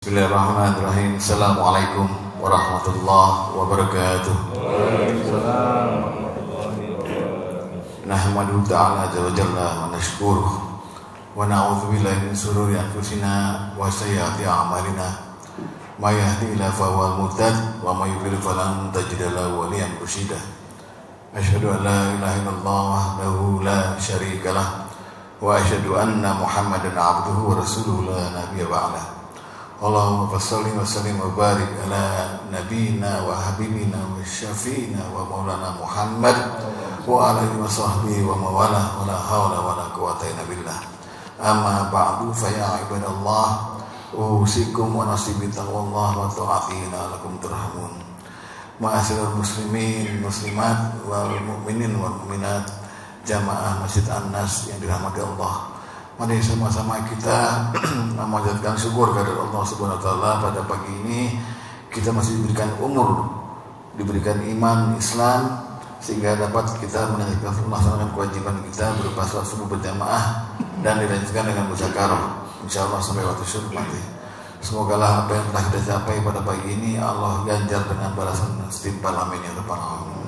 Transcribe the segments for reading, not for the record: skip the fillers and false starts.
Bismillahirrahmanirrahim. Assalamualaikum warahmatullahi wabarakatuh. Nahmadu ta'ala azza wa jalla wa nashkuruh wa na'udzu billahi min shururi anfusina wa sayyiati a'malina. May yahdihillahu fahuwal muhtadi wa may yudlil falan tajida lahu waliyyan mursyida. Asyhadu an la ilaha illallah wahdahu la syarika lah wa asyhadu anna Muhammadan 'abduhu wa rasuluhu la nabiyya ba'dah. Allahumma salli wa sallim wa barik ala nabiyyina wa habibina wa syafi'ina wa maulana Muhammad wa ala alihi wa sahbihi wa mawalah wa la hawla wa la quwwata illa billah. Amma ba'du fa ya ibadallah, usikum wa nafsi bi taqwallah wa ta'atihi la'allakum turhamun. Ma'asyiral muslimin muslimat wal mu'minin wal mu'minat jamaah Masjid An-Nas yang dirahmati Allah. Mari sama-sama kita memanjatkan syukur kepada Allah Subhanahu wa taala pada pagi ini kita masih diberikan umur, diberikan iman Islam sehingga dapat kita melaksanakan kewajiban kita berupa salat subuh berjamaah dan dilanjutkan dengan musyawarah insyaallah sampai waktu syukur mati. Semoga lah apa yang telah kita capai pada pagi ini Allah ganjar dengan balasan setimpal amin ya rabbal alamin.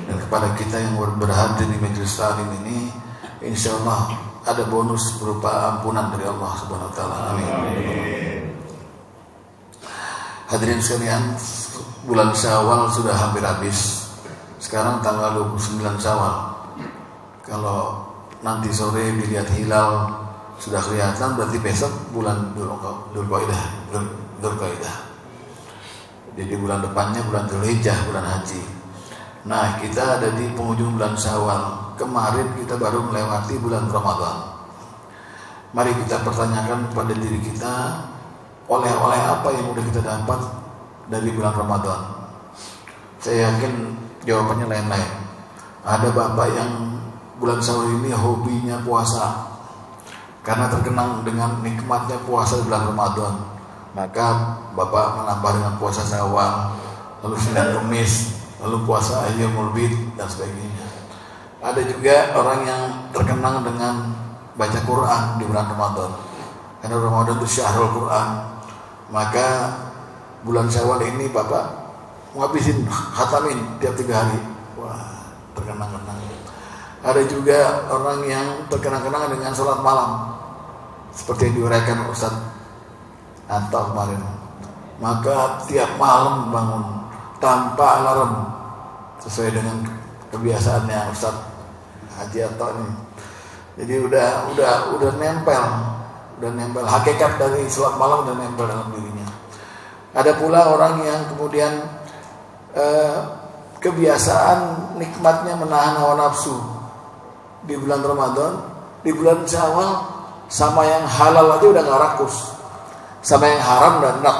Dan kepada kita yang berhadir di majelis taklim ini insyaallah ada bonus berupa ampunan dari Allah Subhanahu wa taala. Amin. Hadirin sekalian, bulan Syawal sudah hampir habis. Sekarang tanggal 29 Syawal. Kalau nanti sore dilihat hilal sudah kelihatan, berarti besok bulan Dzulqa'dah. Jadi bulan depannya bulan Dzulhijjah, bulan haji. Nah, kita ada di penghujung bulan Syawal. Kemarin kita baru melewati bulan Ramadan. Mari kita pertanyakan kepada diri kita, oleh-oleh apa yang sudah kita dapat dari bulan Ramadan? Saya yakin jawabannya lain-lain. Ada bapak yang bulan Syawal ini hobinya puasa, karena terkenang dengan nikmatnya puasa di bulan Ramadan. Maka bapak menambah dengan puasa Syawal, lalu Senin Kamis, lalu puasa Ayyamul Bid dan sebagainya. Ada juga orang yang terkenang dengan baca Quran di bulan Ramadan. Karena Ramadan itu syahrul Quran. Maka bulan Syawal ini bapak ngabisin khatamin tiap 3 hari. Wah, terkenang-kenang. Ada juga orang yang terkenang-kenang dengan sholat malam, seperti yang diuraikan Ustaz Anto kemarin. Maka tiap malam bangun tanpa alarm, sesuai dengan kebiasaannya Ustaz Haji Anto ini. Jadi udah nempel hakikat dari sholat malam dan nempel dalam dirinya. Ada pula orang yang kemudian kebiasaan nikmatnya menahan hawa nafsu di bulan Ramadan, di bulan Syawal sama yang halal aja udah nggak rakus, sama yang haram dan enak,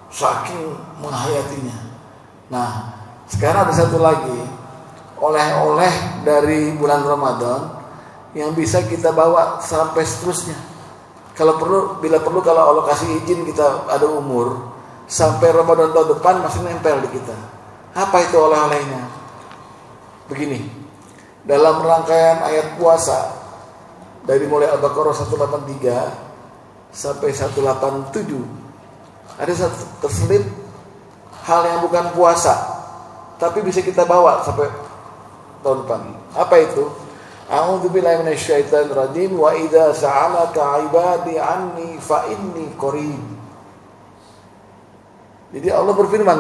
saking menghayatinya. Nah, sekarang ada satu lagi oleh-oleh dari bulan Ramadan yang bisa kita bawa sampai seterusnya. Bila perlu kalau Allah kasih izin kita ada umur sampai Ramadan tahun depan masih nempel di kita. Apa itu oleh-olehnya? Begini, dalam rangkaian ayat puasa dari mulai Al-Baqarah 183 sampai 187 ada satu terselip hal yang bukan puasa tapi bisa kita bawa sampai tahun depan. Apa itu? A'udzubillahi minasyaitonir rajim wa idza sa'alaka 'ibadi 'anni fa inni qarib. Jadi Allah berfirman,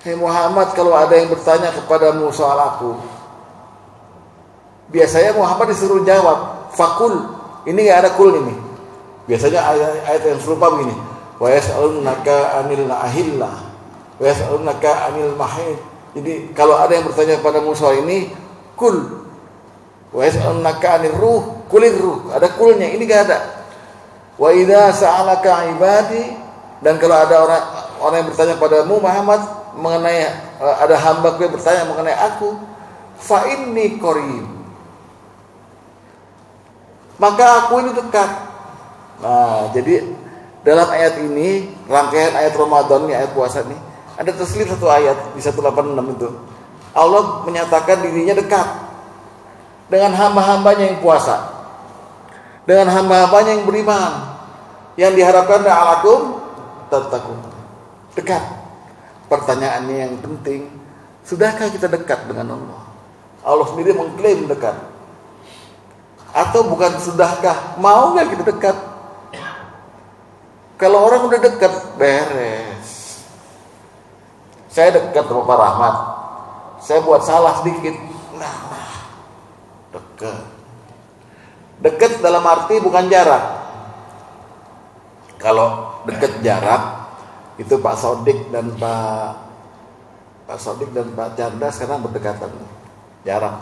"Hai Muhammad, kalau ada yang bertanya kepadamu soal aku." Biasanya Muhammad disuruh jawab, "Fakul." Ini enggak ada kul ini. Biasanya ayat yang serupa begini, "Wa yas'alunaka 'anil ahillah wa yas'alunaka 'anil mahid." Jadi kalau ada yang bertanya kepada Musa ini, kul. Wa yas'alunaka 'anir ruh, kulir ruh. Ada kulnya, ini enggak ada. Wa idza sa'alaka 'ibadi, dan kalau ada orang yang bertanya padamu Muhammad mengenai ada hamba-Ku yang bertanya mengenai aku, fa inni qarib. Maka aku ini dekat. Nah, jadi dalam ayat ini, rangkaian ayat Ramadan ini, ayat puasa ini, ada terselip satu ayat di 186 itu. Allah menyatakan dirinya dekat dengan hamba-hambanya yang puasa, dengan hamba-hambanya yang beriman. Yang diharapkan la'allakum tattaqun. Dekat. Pertanyaannya yang penting, sudahkah kita dekat dengan Allah? Allah sendiri mengklaim dekat. Atau bukan sudahkah, mau nggak kita dekat? Kalau orang udah dekat, beres. Saya dekat sama Pak Rahmat, saya buat salah sedikit, dekat. Dekat dalam arti bukan jarak. Kalau dekat jarak, itu Pak Sodik dan Pak Chandra sekarang berdekatan, jarak.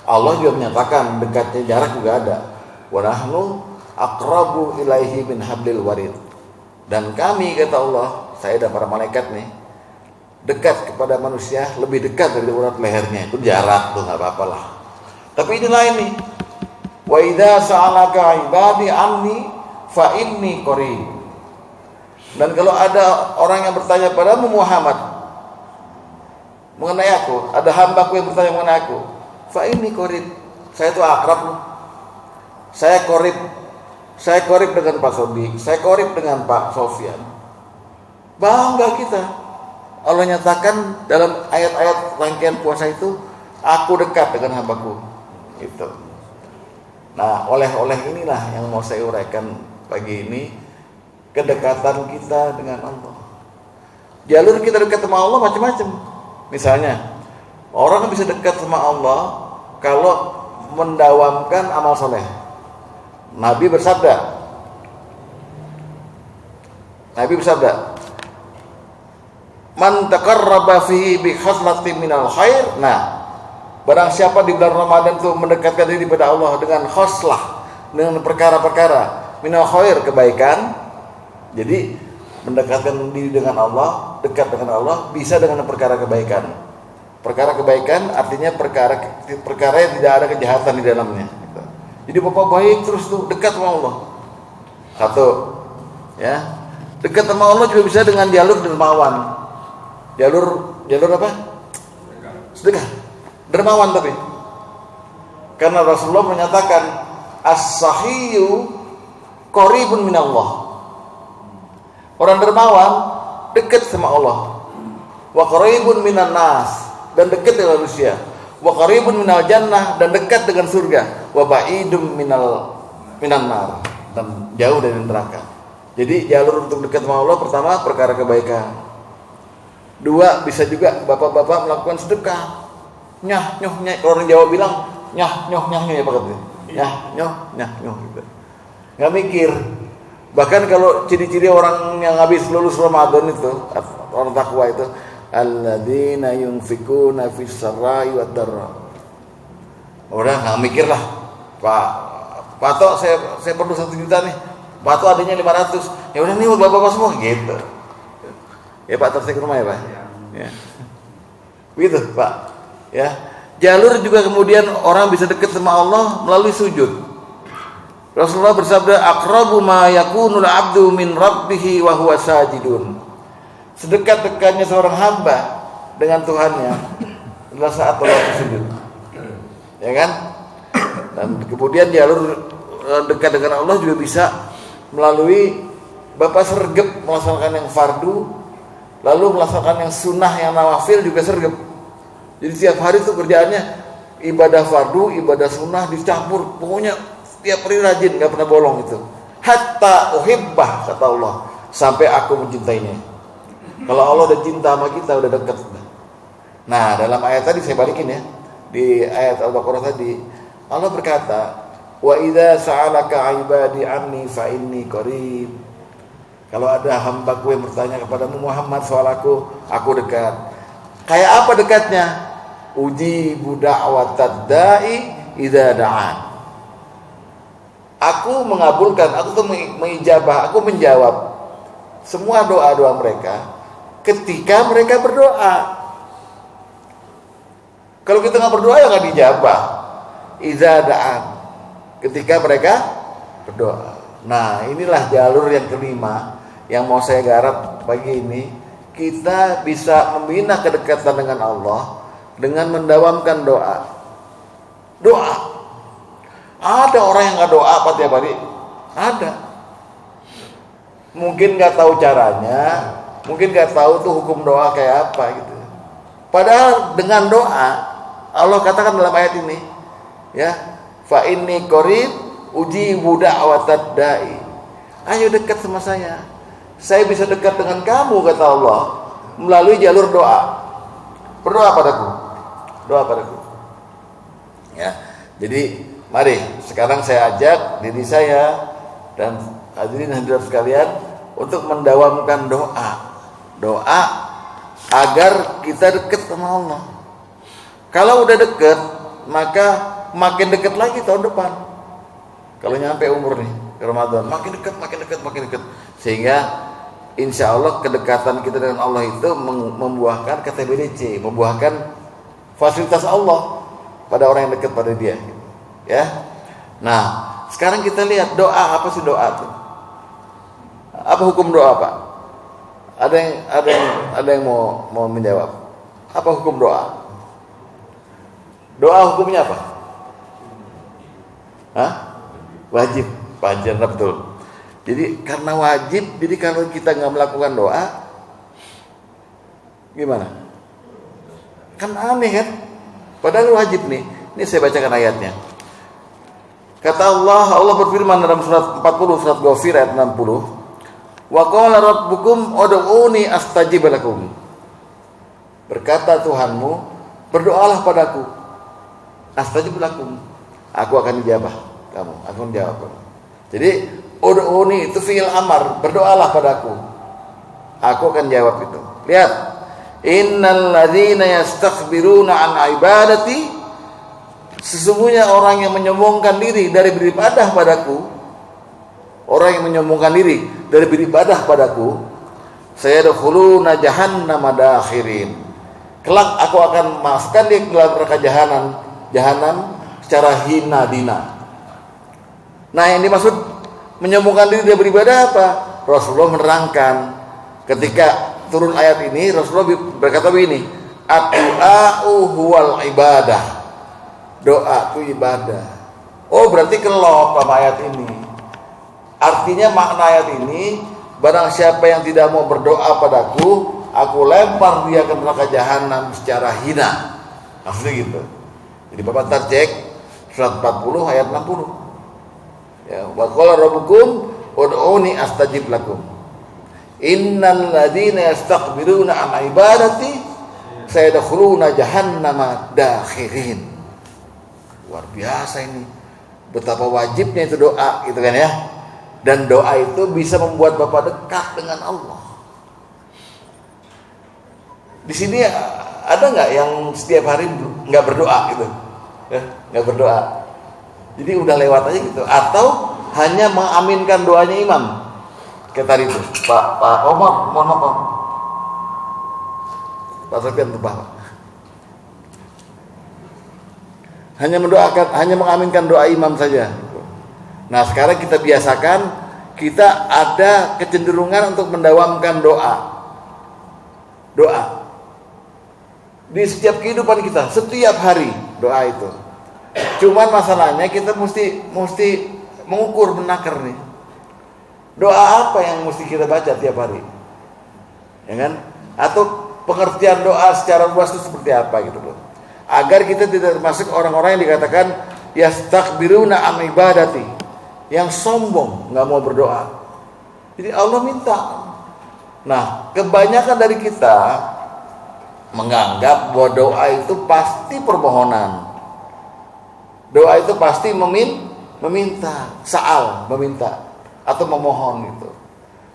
Allah juga menyatakan dekatnya jarak juga ada. Wa nahnu aqrabu ilaihi min hablil warid. Dan kami, kata Allah, saya dan para malaikat nih, dekat kepada manusia lebih dekat dari urat lehernya. Itu jarak tuh, nggak apa-apa lah. Tapi ini lain nih. Wa idza sa'alaka ibadi anni fa inni qarib. Dan kalau ada orang yang bertanya padamu Muhammad mengenai aku, ada hambaku yang bertanya mengenai aku, fa inni qarib. Saya itu akrab loh. Saya korib dengan Pak Sodik, saya korib dengan Pak Sofyan. Bangga kita. Allah nyatakan dalam ayat-ayat rangkaian puasa itu, aku dekat dengan hambaku. Gitu. Nah, oleh-oleh inilah yang mau saya uraikan pagi ini, kedekatan kita dengan Allah. Jalur kita dekat sama Allah macam-macam. Misalnya, orang bisa dekat sama Allah kalau mendawamkan amal soleh. Nabi bersabda, man taqarraba fihi bi khaslatin minal khair. Nah, barang siapa di bulan Ramadan itu mendekatkan diri kepada Allah dengan khoslah, dengan perkara-perkara minal khair, kebaikan. Jadi mendekatkan diri dengan Allah, dekat dengan Allah bisa dengan perkara kebaikan. Perkara kebaikan artinya perkara yang tidak ada kejahatan di dalamnya. Jadi bapak baik terus tuh, dekat sama Allah. Satu, ya, dekat sama Allah juga bisa dengan jalur dermawan. Jalur apa? Sedekah. Dermawan tapi. Karena Rasulullah menyatakan as-sahiyyu qaribun minallah. Orang dermawan dekat sama Allah. Wa qaribun minan nas, dan dekat dengan manusia. Wa qaribun minal jannah, dan dekat dengan surga. Wa ba'idum minan nar, dan jauh dari neraka. Jadi jalur untuk dekat sama Allah, pertama perkara kebaikan. Dua, bisa juga bapak-bapak melakukan sedekah. Nyah nyoh nyah, orang Jawa bilang nyah nyoh nyah ya Pak Ketua. Nyah nyoh gitu. Enggak mikir. Bahkan kalau ciri-ciri orang yang habis lulus Ramadan itu, orang takwa itu, alladzina yunfikuna fis sarai wad dharra. Orang enggak mikir lah. Pak Tok, saya perlu 1 juta nih. Pak Tok adanya 500. Ya udah nih bapak-bapak semua gitu. Ya Pak Tok, saya ke rumah ya Pak. Ya. Begitu Pak. Ya. Jalur juga kemudian orang bisa dekat sama Allah melalui sujud. Rasulullah bersabda, aqrabu ma yakunul abdu min rabbih wa huwa sajidun. Sedekat-dekatnya seorang hamba dengan Tuhannya adalah saat Allah sujud. Ya kan? Dan kemudian jalur dekat dengan Allah juga bisa melalui bapak sergap melaksanakan yang fardu, lalu melaksanakan yang sunnah, yang nawafil juga sergap. Jadi setiap hari itu kerjaannya ibadah fardu, ibadah sunnah dicampur, pokoknya tiap hari rajin, nggak pernah bolong itu. Hatta uhibbah, kata Allah, sampai aku mencintainya. Kalau Allah udah cinta sama kita, udah dekat. Nah, dalam ayat tadi saya balikin ya, di ayat Al-Baqarah tadi, Allah berkata, wa idza sa'alaka ibadi anni fa inni qarib. Kalau ada hambaku yang bertanya kepadamu Muhammad soal aku dekat. Kayak apa dekatnya? Ujibu da'watad da'i idza da'an. Aku mengabulkan, aku tuh mengijabah, aku menjawab semua doa-doa mereka ketika mereka berdoa. Kalau kita nggak berdoa ya nggak dijabah. Idza da'an, ketika mereka berdoa. Nah, inilah jalur yang kelima yang mau saya garap pagi ini. Kita bisa membina kedekatan dengan Allah dengan mendawamkan doa. Doa. Ada orang yang nggak doa apa tiap hari? Ada. mungkin nggak tahu caranya, mungkin nggak tahu tuh hukum doa kayak apa gitu. Padahal dengan doa Allah katakan dalam ayat ini, ya, fa inni qarib ujibu da'watad da'i. Ayo dekat sama saya bisa dekat dengan kamu, kata Allah, melalui jalur doa. Berdoa padaku, doa padaku. Ya, jadi mari sekarang saya ajak diri saya dan hadirin hadirat sekalian untuk mendawamkan doa agar kita dekat sama Allah. Kalau udah dekat, maka makin dekat lagi tahun depan. Kalau nyampe umur nih ke Ramadan, makin dekat. Sehingga insya Allah kedekatan kita dengan Allah itu membuahkan KTBDC, membuahkan fasilitas Allah pada orang yang dekat pada dia. Ya. Nah, sekarang kita lihat doa, apa sih doa itu? Apa hukum doa, Pak? Ada yang mau menjawab? Apa hukum doa? Doa hukumnya apa? Hah? Wajib, betul. Jadi karena wajib, jadi kalau kita nggak melakukan doa, gimana? Kan aneh kan? Padahal wajib nih. Ini saya bacakan ayatnya. Kata Allah berfirman dalam surat 40, surat Ghafir ayat 60. Wa qala rabbukum ud'uni astajib lakum. Berkata Tuhanmu, berdoalah padaku. Astajib lakum. Aku akan dijabah kamu, aku akan jawab kamu. Jadi ud'uni itu fi'il amar, berdoalah padaku. Aku akan jawab itu. Lihat. Innal ladzina yastakbiruna an ibadati, sesungguhnya orang yang menyombongkan diri dari beribadah padaku, orang yang menyombongkan diri dari beribadah padaku, sayadkhuluna jahannama dakhirin. Kelak aku akan masukkan dia ke dalam neraka jahanam secara hina dina. Nah, yang dimaksud menyombongkan diri dari beribadah apa? Rasulullah menerangkan ketika turun ayat ini, Rasulullah berkata begini, ad-du'a'u huwal ibadah. Doa itu ibadah. Oh, berarti kelop sama ayat ini. Artinya makna ayat ini, barang siapa yang tidak mau berdoa padaku, aku lempar dia ke neraka jahanam secara hina. Maksudnya gitu. Jadi Bapak ntar cek surat 40 ayat 60. Ya, wa qala rabbukum ud'uni astajib lakum. Innal ladzina yastakbiruna an ibadati sayadkhuluna jahannama dakhirin. Luar biasa ini. Betapa wajibnya itu doa, gitu kan ya. Dan doa itu bisa membuat Bapak dekat dengan Allah. Di sini ada nggak yang setiap hari nggak berdoa gitu? Nggak berdoa. Jadi udah lewat aja gitu. Atau hanya mengaminkan doanya imam. Kayak tadi itu, Pak Omar, mohon maaf, Pak Sofian lupa. Hanya mendoakan, hanya mengaminkan doa imam saja. Nah, sekarang kita biasakan, kita ada kecenderungan untuk mendawamkan doa. Di setiap kehidupan kita, setiap hari doa itu. Cuman masalahnya kita mesti mengukur, menakar nih. Doa apa yang mesti kita baca tiap hari? Ya kan? Atau pengertian doa secara luas itu seperti apa gitu loh. Agar kita tidak termasuk orang-orang yang dikatakan yastakbiruna an ibadati, yang sombong, enggak mau berdoa. Jadi Allah minta. Nah, kebanyakan dari kita menganggap bahwa doa itu pasti permohonan. Doa itu pasti meminta, meminta atau memohon gitu.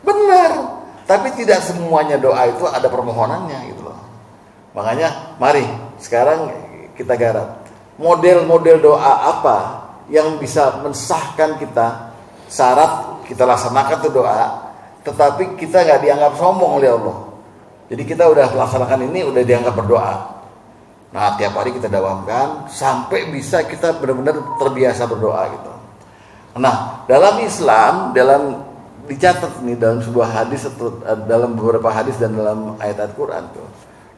Benar, tapi tidak semuanya doa itu ada permohonannya gitu loh. Makanya mari sekarang kita garap model-model doa apa yang bisa mensahkan kita, syarat kita laksanakan tuh doa, tetapi kita nggak dianggap sombong oleh Allah. Jadi kita udah melaksanakan ini, udah dianggap berdoa. Nah, tiap hari kita dawamkan sampai bisa kita benar-benar terbiasa berdoa gitu. Nah, dalam Islam, dicatat nih dalam sebuah hadis atau dalam beberapa hadis dan dalam ayat-ayat Quran tuh,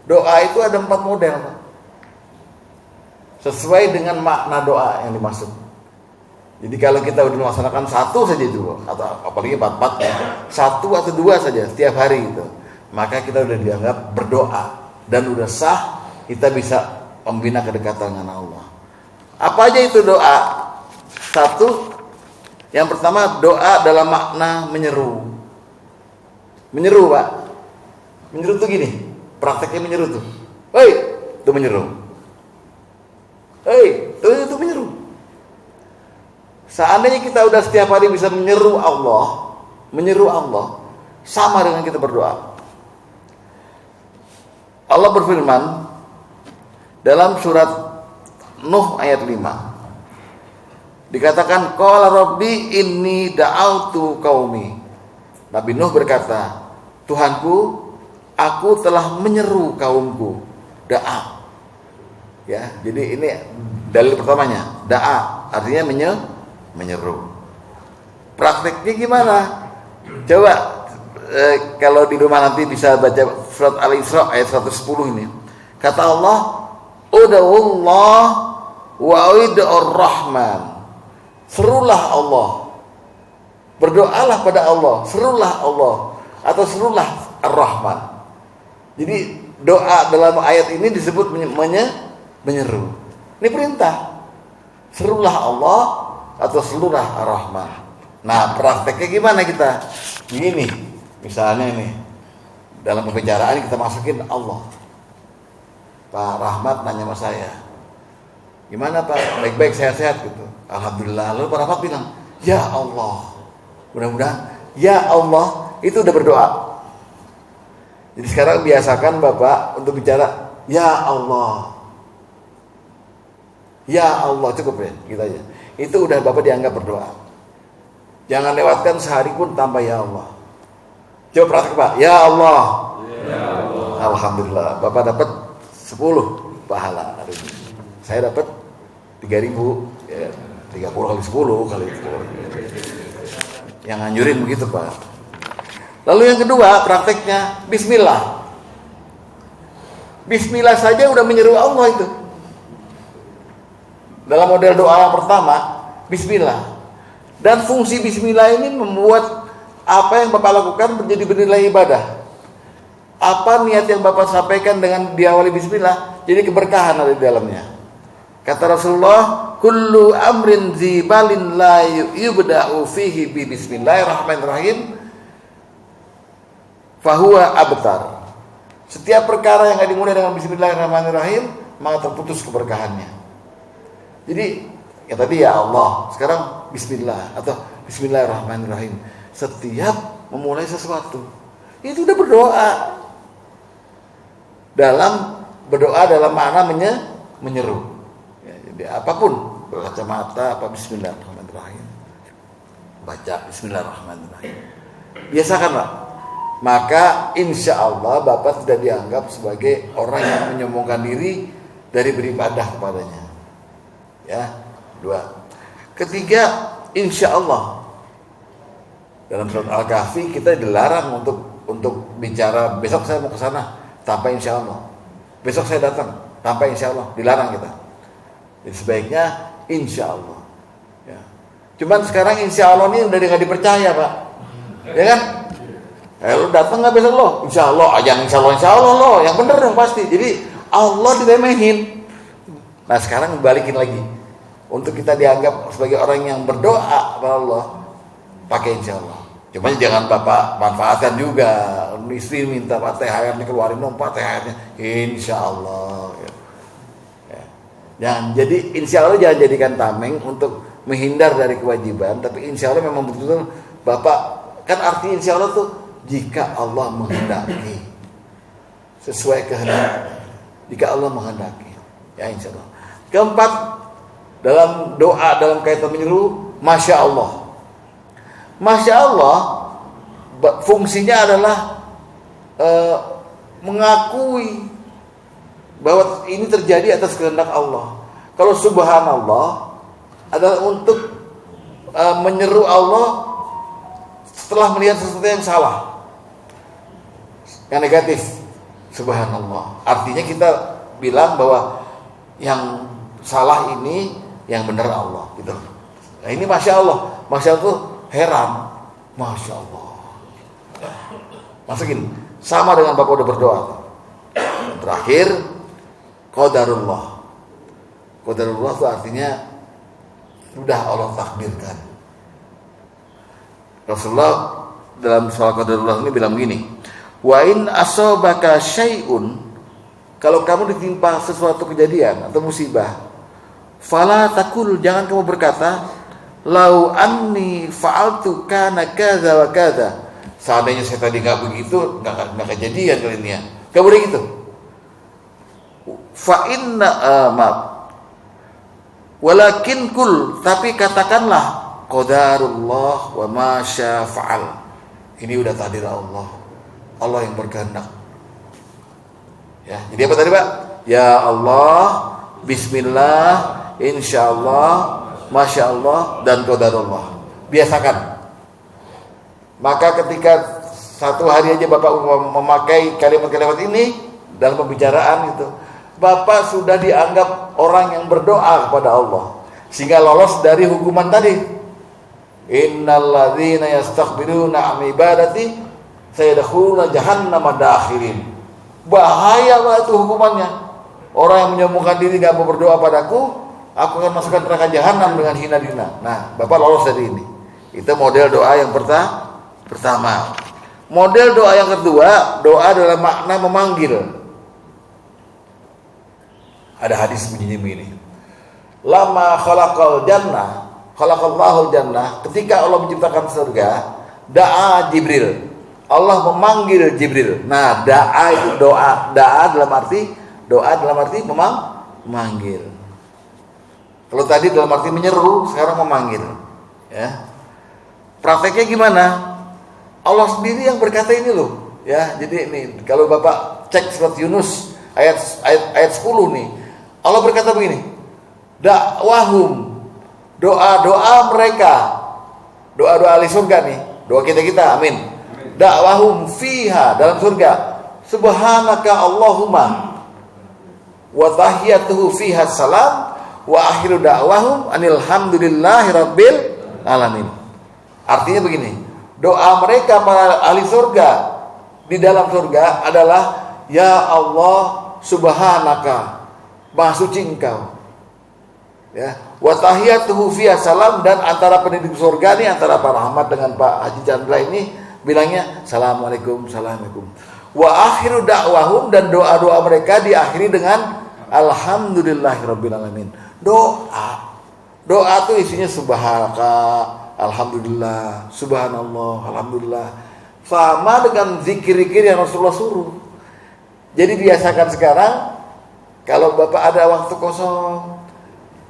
doa itu ada 4 model, sesuai dengan makna doa yang dimaksud. Jadi kalau kita udah melaksanakan satu saja itu, atau apalagi 4 satu atau 2 saja setiap hari gitu, maka kita udah dianggap berdoa dan udah sah kita bisa membina kedekatan dengan Allah. Apa aja itu doa? Satu, yang pertama doa dalam makna menyeru. Menyeru, Pak. Menyeru tuh gini, prakteknya menyeru tuh. Hei, itu menyeru. Hei, itu menyeru. Seandainya kita udah setiap hari bisa menyeru Allah, sama dengan kita berdoa. Allah berfirman dalam surat Nuh ayat 5. Dikatakan qala rabbi inni da'autu qaumi. Nabi Nuh berkata, Tuhanku, aku telah menyeru kaumku. Da'a. Ya, jadi ini dalil pertamanya. Da'a artinya menyeru. Prakteknya gimana? Coba kalau di rumah nanti bisa baca surat Al-Isra ayat 110 ini. Kata Allah, ud'ullah wa ud'ur rahman. Serulah Allah. Berdoalah pada Allah, serulah Allah atau serulah Ar-Rahman. Jadi doa dalam ayat ini disebut menyeru. Ini perintah. Serulah Allah atau serulah Ar-Rahman. Nah, prakteknya gimana kita? Gini, misalnya ini dalam pembicaraan kita masukin Allah. Pak Rahmat nanya sama saya, gimana Pak? Baik-baik, sehat-sehat gitu. Alhamdulillah. Lalu Pak Rahmat bilang, ya Allah. Mudah-mudahan, ya Allah, itu udah berdoa. Jadi sekarang biasakan Bapak untuk bicara, ya Allah. Ya Allah, cukup ya, gitu aja. Itu udah Bapak dianggap berdoa. Jangan lewatkan sehari pun tanpa ya Allah. Coba praktek Pak, ya Allah. Ya Allah. Alhamdulillah, Bapak dapat 10 pahala hari ini. Saya dapat 3.000, ya, 30 kali 10 kali 10. Yang anjurin begitu Pak. Lalu yang kedua prakteknya Bismillah. Bismillah saja udah menyeru Allah itu. Dalam model doa yang pertama, Bismillah. Dan fungsi Bismillah ini membuat apa yang Bapak lakukan menjadi bernilai ibadah. Apa niat yang Bapak sampaikan dengan diawali Bismillah, jadi keberkahan ada di dalamnya. Kata Rasulullah, kullu amrin zibalin la yubda'u fihi bi bismillahirrahmanirrahim fahuwa abtar. Setiap perkara yang enggak dimulai dengan bismillahirrahmanirrahim, maka terputus keberkahannya. Jadi, ya tadi ya Allah, sekarang bismillah atau bismillahirrahmanirrahim. Setiap memulai sesuatu, itu udah berdoa. Berdoa dalam makna menyeru. Apapun, berkacamata apa bismillahirrahmanirrahim, baca bismillahirrahmanirrahim, biasakan Pak. Maka insya Allah Bapak tidak dianggap sebagai orang yang menyombongkan diri dari beribadah kepadanya. Ya, 2. Ketiga, insya Allah dalam surat Al-Kahfi kita dilarang untuk bicara besok saya mau ke sana tanpa insya Allah, besok saya datang tanpa insya Allah, dilarang kita. Jadi sebaiknya insya Allah. Ya. Cuman sekarang insya Allah ini udah nggak dipercaya Pak, ya kan? Lu datang nggak besok lo? Insya Allah, jangan insya Allah lo, yang bener dong pasti. Jadi Allah diremehin. Nah sekarang balikin lagi, untuk kita dianggap sebagai orang yang berdoa kepada Allah, pakai insya Allah. Cuma jangan Bapak manfaatkan juga. Istri minta Pak THR nih, keluarin dong Pak THR-nya. Insya Allah. Jangan, jadi insya Allah jangan jadikan tameng untuk menghindar dari kewajiban, tapi insya Allah memang betul-betul Bapak, kan arti insya Allah tuh jika Allah menghendaki, sesuai kehendak, jika Allah menghendaki, ya insya Allah. Keempat, dalam doa dalam kaitan menyeru, Masya Allah. Masya Allah fungsinya adalah mengakui bahwa ini terjadi atas kehendak Allah. Kalau subhanallah adalah untuk menyeru Allah setelah melihat sesuatu yang salah, yang negatif. Subhanallah artinya kita bilang bahwa yang salah ini yang benar Allah, gitu. Nah, ini Masya Allah. Masya Allah tuh heran. Masya Allah. Masukin. Sama dengan Bapak udah berdoa. Terakhir, qadarullah. Qadarullah itu artinya sudah Allah takdirkan. Rasulullah dalam surah qadarullah ini bilang begini, wa in asobaka syai'un, kalau kamu ditimpa sesuatu kejadian atau musibah, fala takul, jangan kamu berkata, lau anni fa'altu kana kadza wa kadza, seandainya saya tadi nggak begitu, nggak kejadian kali ini ya. Nggak boleh gitu. Fa inna maaf. Walakin kul, tapi katakanlah qadarullah wa ma syaa fa'al. Ini udah takdir Allah. Allah yang berkehendak. Ya, jadi apa tadi, Pak? Ya Allah, bismillah, insyaallah, masyaallah, dan qadarullah. Biasakan. Maka ketika satu hari aja Bapak memakai kalimat-kalimat ini dalam pembicaraan itu, Bapak sudah dianggap orang yang berdoa kepada Allah, sehingga lolos dari hukuman tadi. Innalladzina yastakbiruna an ibadati sayadkhuluna jahannama dakhirin. Bahaya banget itu hukumannya. Orang yang menyombongkan diri gak mau berdoa padaku, aku akan masukkan neraka jahanam dengan hina dina. Nah, Bapak lolos dari ini. Itu model doa yang pertama. Model doa yang kedua, doa dalam makna memanggil. Ada hadis begini. Lama khalaqallahul jannah, ketika Allah menciptakan surga, da'a Jibril. Allah memanggil Jibril. Nah, da'a itu doa. Doa dalam arti memanggil. Kalau tadi dalam arti menyeru, sekarang memanggil. Ya. Prakteknya gimana? Allah sendiri yang berkata ini loh. Ya, jadi ini kalau Bapak cek surat Yunus ayat 10 nih. Allah berkata begini, dakwahum, doa-doa mereka, doa-doa ahli surga nih, doa kita, amin. Dakwahum fiha, dalam surga, subhanaka Allahumma, wa tahiyyatuhu fiha salam, wa akhiru da'wahum anilhamdulillahi rabbil alamin. Artinya begini, doa mereka para ahli surga di dalam surga adalah, ya Allah, subhanaka, Maha suci Engkau. Ya, wa tahiyatuhu fiha salam, dan antara penduduk surga nih, antara Pak Rahmat dengan Pak Haji Chandra ini bilangnya assalamualaikum. Wa akhiru da'wahum, dan doa-doa mereka diakhiri dengan alhamdulillahirabbil alamin. Doa itu isinya subhanaka, alhamdulillah, subhanallah, alhamdulillah. Sama dengan zikir-zikir yang Rasulullah suruh. Jadi biasakan sekarang, kalau Bapak ada waktu kosong,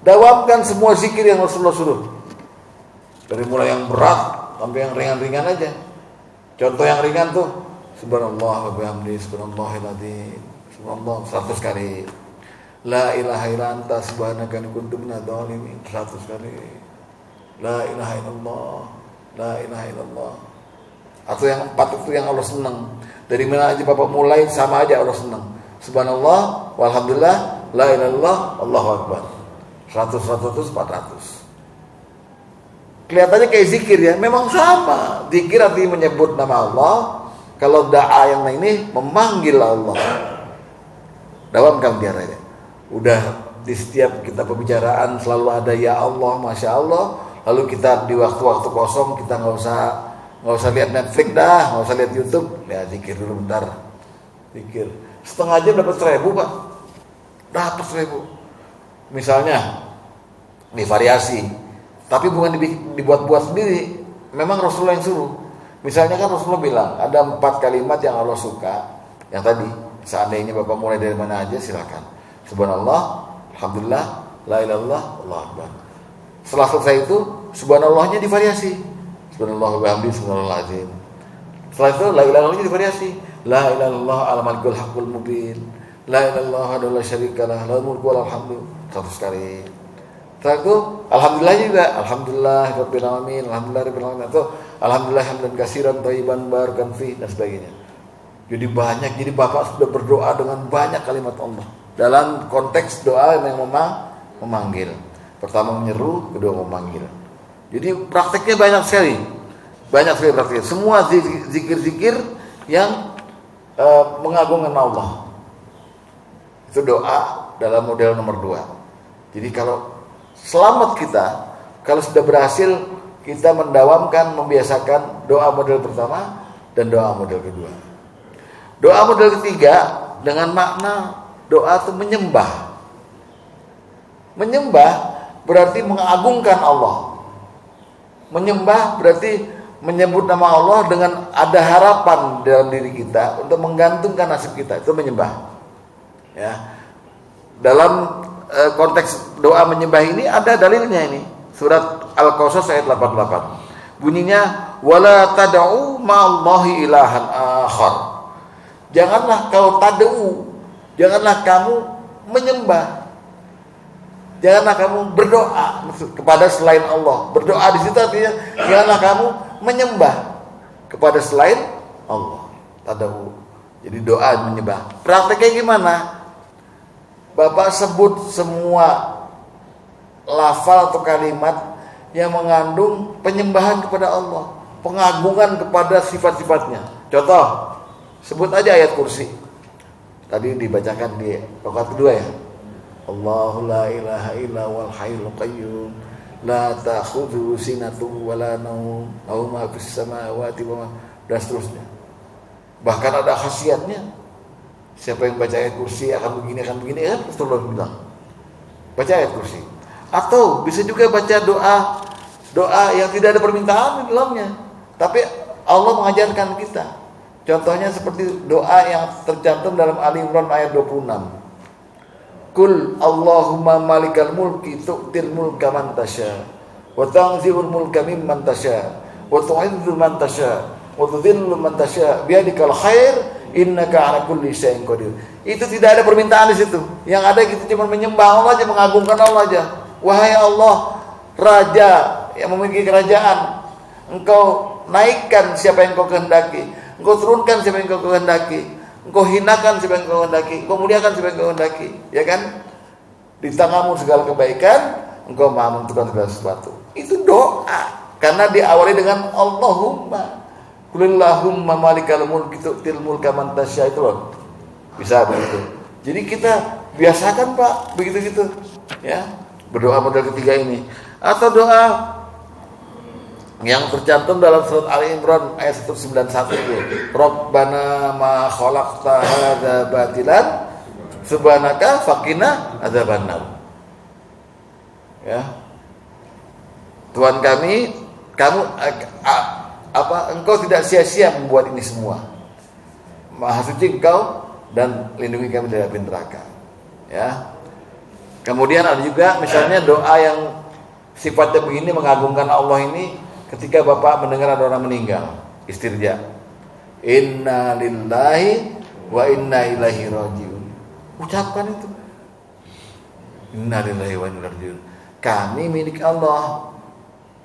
dawamkan semua zikir yang Rasulullah suruh. Dari mulai yang berat sampai yang ringan-ringan aja. Contoh yang ringan tuh, subhanallah wa bihamdihi, subhanallahil adzim, subhanallah 100 kali. La ilaha illa anta subhanaka inni kuntu minadz dzalimin 100 kali. La ilaha illallah, la ilaha illallah. Atau yang 4 itu yang Allah senang. Dari mana aja Bapak mulai sama aja Allah senang. Subhanallah, walhamdulillah, la ilaha illallah, Allahu akbar. 100, 400. Kelihatannya kayak zikir ya, memang sama. Zikir artinya menyebut nama Allah. Kalau da'a yang ini memanggil Allah. Dawamkan biar aja. Udah di setiap kita pembicaraan selalu ada ya Allah, masya Allah. Lalu kita di waktu-waktu kosong kita nggak usah lihat Netflix dah, nggak usah lihat YouTube. Ya zikir dulu bentar. Zikir. Setengah jam dapat 1.000 Pak. Dapat 1.000. Misalnya divariasi, tapi bukan dibuat-buat sendiri. Memang Rasulullah yang suruh. Misalnya kan Rasulullah bilang ada 4 kalimat yang Allah suka. Yang tadi, seandainya Bapak mulai dari mana aja silakan. Subhanallah, alhamdulillah, la ilaha illallah, Allahu akbar. Setelah selesai itu, subhanallahnya divariasi. Subhanallah wa bihamdihi, subhanallahil azim. Setelah itu la ilaha illallah divariasi. La ilaha illallah al-malikul haqqul mubin. La ilaha illallah wahdahu la syarikalah, lahul mulku wa lahul hamdu 100 kali. Setelah itu alhamdulillah juga, alhamdulillah rabbil alamin, alhamdulillah rabbil alamin, atau alhamdulillah hamdan katsiran thayyiban barakan fi, dan sebagainya. Jadi banyak, jadi Bapak sudah berdoa dengan banyak kalimat Allah dalam konteks doa yang memanggil. Pertama menyeru, kedua memanggil. Jadi prakteknya banyak sekali prakteknya. Semua zikir-zikir yang mengagungkan Allah. Itu doa dalam model nomor 2. Jadi kalau selamat kita, kalau sudah berhasil kita mendawamkan, membiasakan doa model pertama dan doa model kedua. Doa model ketiga dengan makna doa itu menyembah. Menyembah berarti mengagungkan Allah. Menyembah berarti menyebut nama Allah dengan ada harapan dalam diri kita untuk menggantungkan nasib kita. Itu menyembah. Ya. Dalam konteks doa menyembah ini ada dalilnya ini. Surat Al-Qasas ayat 88. Bunyinya wala tad'u ma'allahi ilahan akhar. Janganlah kau tad'u, janganlah kamu menyembah. Janganlah kamu berdoa kepada selain Allah. Berdoa di situ artinya janganlah kamu menyembah kepada selain Allah. Tad'u. Jadi doa menyembah. Prakteknya gimana? Bapak sebut semua lafal atau kalimat yang mengandung penyembahan kepada Allah, pengagungan kepada sifat-sifatnya. Contoh, sebut aja ayat kursi. Tadi dibacakan di rakaat kedua ya. Allahu la ilaha illa wal hayyul qayyum la ta'khudhuhu sinatun wa la nawm lahu ma fis samawati wa ma, dan seterusnya. Bahkan ada khasiatnya. Siapa yang baca ayat kursi akan begini kan Rasulullah bilang. Baca ayat kursi. Atau bisa juga baca doa yang tidak ada permintaan di dalamnya, tapi Allah mengajarkan kita. Contohnya seperti doa yang tercantum dalam Ali Imran ayat 26. Qul Allahumma malikal mulki tu'til mulka man tasya wa tanzi'ul mulka mimman tasya wa tu'izzu man tasya wa tudhillu man tasya biyadikal khair innaka ala kulli syai'in qadir. Itu tidak ada permintaan di situ. Yang ada kita cuma menyembah Allah aja, mengagungkan Allah aja. Wahai Allah, Raja yang memiliki kerajaan, Engkau naikkan siapa yang Engkau kehendaki, Engkau turunkan siapa yang Engkau kehendaki, Engkau hinakan siapa yang Engkau kehendaki, Engkau muliakan siapa yang Engkau kehendaki, ya kan? Di tanganmu segala kebaikan, Engkau Maha menentukan segala sesuatu. Itu doa karena diawali dengan Allahumma Qulillahumma malikal mulki tu'til mulka man tasya, itu loh. Bisa begitu. Jadi kita biasakan Pak begitu-gitu, ya. Berdoa model ketiga ini. Atau doa yang tercantum dalam surat Ali Imran ayat 191 itu. Rabbana ma khalaqta hadza batilan subhanaka faqina adzabannar. Ya. Tuhan kami, Engkau tidak sia-sia membuat ini semua. Maha suci Engkau dan lindungi kami dari api neraka. Ya. Kemudian ada juga misalnya doa yang sifatnya begini mengagungkan Allah ini ketika Bapak mendengar ada orang meninggal, istirja. Inna lillahi wa inna ilaihi rajiun. Ucapkan itu. Inna lillahi wa inna ilaihi rajiun. Kami milik Allah.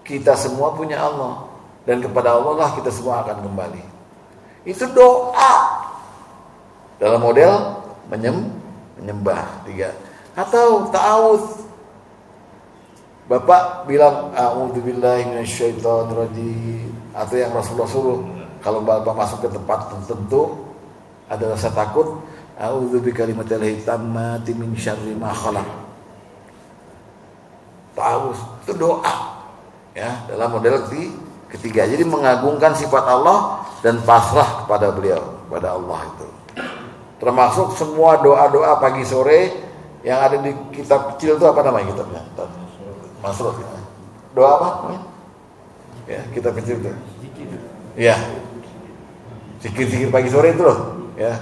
Kita semua punya Allah. Dan kepada Allah lah kita semua akan kembali. Itu doa dalam model menyembah 3. Atau ta'awudz. Bapak bilang a'udzubillahi minasyaitonirrajim, atau yang Rasulullah suruh kalau Bapak masuk ke tempat tertentu ada rasa takut, a'udzubikalimatillahit tammati min syarri ma khalaq. Ta'awudz itu doa ya dalam model ketiga. Jadi mengagungkan sifat Allah dan pasrah kepada beliau, kepada Allah itu. Termasuk semua doa-doa pagi sore yang ada di kitab kecil itu, apa namanya kitabnya? Masrur. Doa apa namanya? Ya, kitab kecil itu. Ya. Zikir-zikir pagi sore itu loh, ya.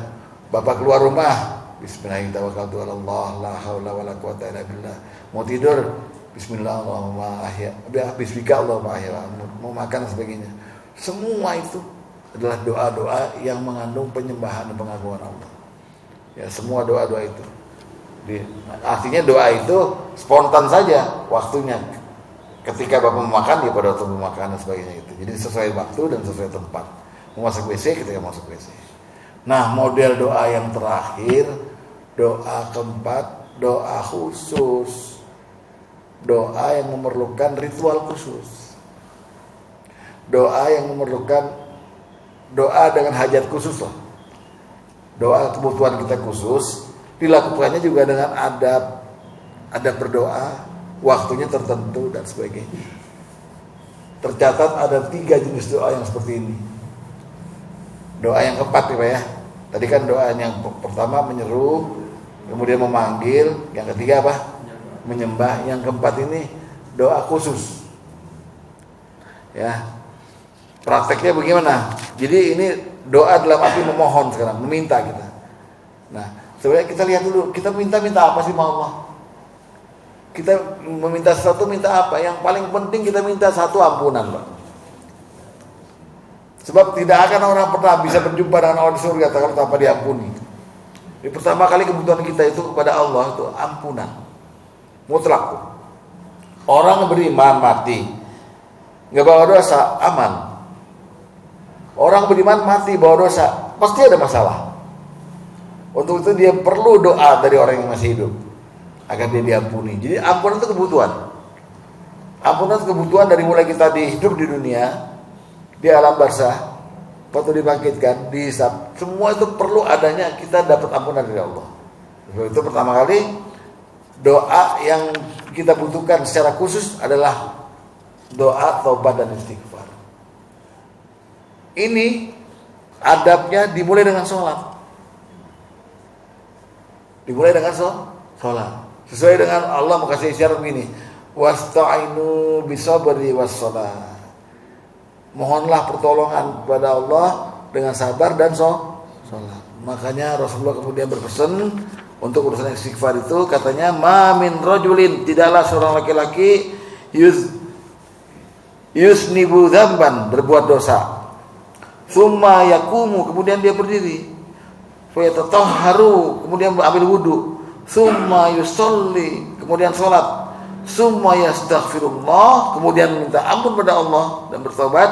Bapak keluar rumah, bismillahirrahmanirrahim, la haula wala quwata illa billah. Mau tidur, bismillah Allahumma ahya. Bismika Allahumma ahya. Mau makan dan sebagainya. Semua itu adalah doa-doa yang mengandung penyembahan dan pengagungan Allah. Ya, semua doa-doa itu. Artinya doa itu spontan saja waktunya. Ketika Bapak memakan, dia pada waktu memakan dan sebagainya itu. Jadi sesuai waktu dan sesuai tempat. Mau masuk WC ketika masuk WC. Nah, model doa yang terakhir, doa keempat, doa khusus. Doa yang memerlukan ritual khusus. doa yang memerlukan doa dengan hajat khusus loh. Doa kebutuhan kita khusus dilakukannya juga dengan adab berdoa, waktunya tertentu dan sebagainya. Tercatat ada 3 jenis doa yang seperti ini. Doa yang keempat nih Pak ya. Tadi kan doa yang pertama menyeru, kemudian memanggil, yang ketiga apa? Menyembah. Yang keempat ini doa khusus. Ya. Prakteknya bagaimana? Jadi ini doa dalam arti memohon sekarang, meminta kita. Nah, sebenarnya kita lihat dulu, kita minta apa sih sama Allah? Kita meminta sesuatu, minta apa? Yang paling penting kita minta satu, ampunan, Pak. Sebab tidak akan orang pernah bisa berjumpa dengan Allah di surga kalau tanpa diampuni. Di pertama kali kebutuhan kita itu kepada Allah itu ampunan. Mutlak. Orang beriman mati, nggak bawa dosa, aman. Orang beriman mati bawa dosa, pasti ada masalah. Untuk itu dia perlu doa dari orang yang masih hidup agar dia diampuni. Jadi ampunan itu kebutuhan. Ampunan itu kebutuhan dari mulai kita hidup di dunia, di alam barzah, waktu dibangkitkan, dihisab. Semua itu perlu adanya kita dapat ampunan dari Allah. Itu pertama kali doa yang kita butuhkan secara khusus adalah doa taubat dan istighfar. Ini adabnya dimulai dengan sholat. Dimulai dengan sholat. Sesuai dengan Allah mengasih isyarat begini, wasta'inu bisabri wassalah. Mohonlah pertolongan kepada Allah dengan sabar dan sholat. Makanya Rasulullah kemudian berpesan untuk urusan istighfar itu, katanya ma min rajulin, tidaklah seorang laki-laki yusnibu dzamban, berbuat dosa, summa yakumu, kemudian dia berdiri, fa yatatahharu, kemudian ambil wudu, summa yusolli, kemudian sholat, summa yastaghfirullah, kemudian minta ampun pada Allah dan bertobat,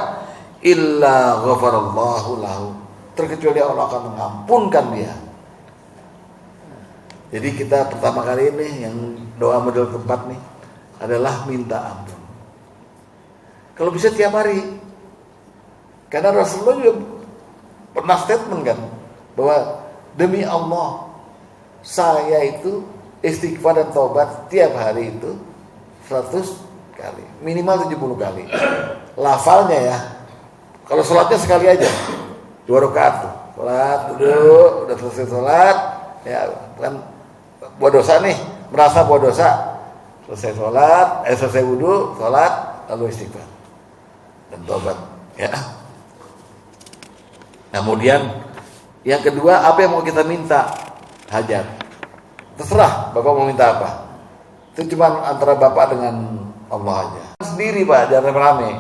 illa ghafarallahu lahu, terkecuali Allah akan mengampunkan dia. Jadi kita pertama kali ini yang doa model keempat nih adalah minta ampun. Kalau bisa tiap hari, karena Rasulullah juga pernah statement kan bahwa demi Allah saya itu istighfar dan taubat tiap hari itu 100 kali, minimal 70 kali. Lafalnya ya. Kalau sholatnya sekali aja, 2 rakaat tuh. Sholat duduk, udah selesai sholat, ya kan buat dosa nih, merasa buat dosa, selesai sholat, selesai wudu, sholat, lalu istighfar dan taubat. Ya. Kemudian yang kedua, apa yang mau kita minta? Hajat. Terserah Bapak mau minta apa. Itu cuma antara Bapak dengan Allah aja. Sendiri Pak, jangan rame-rame.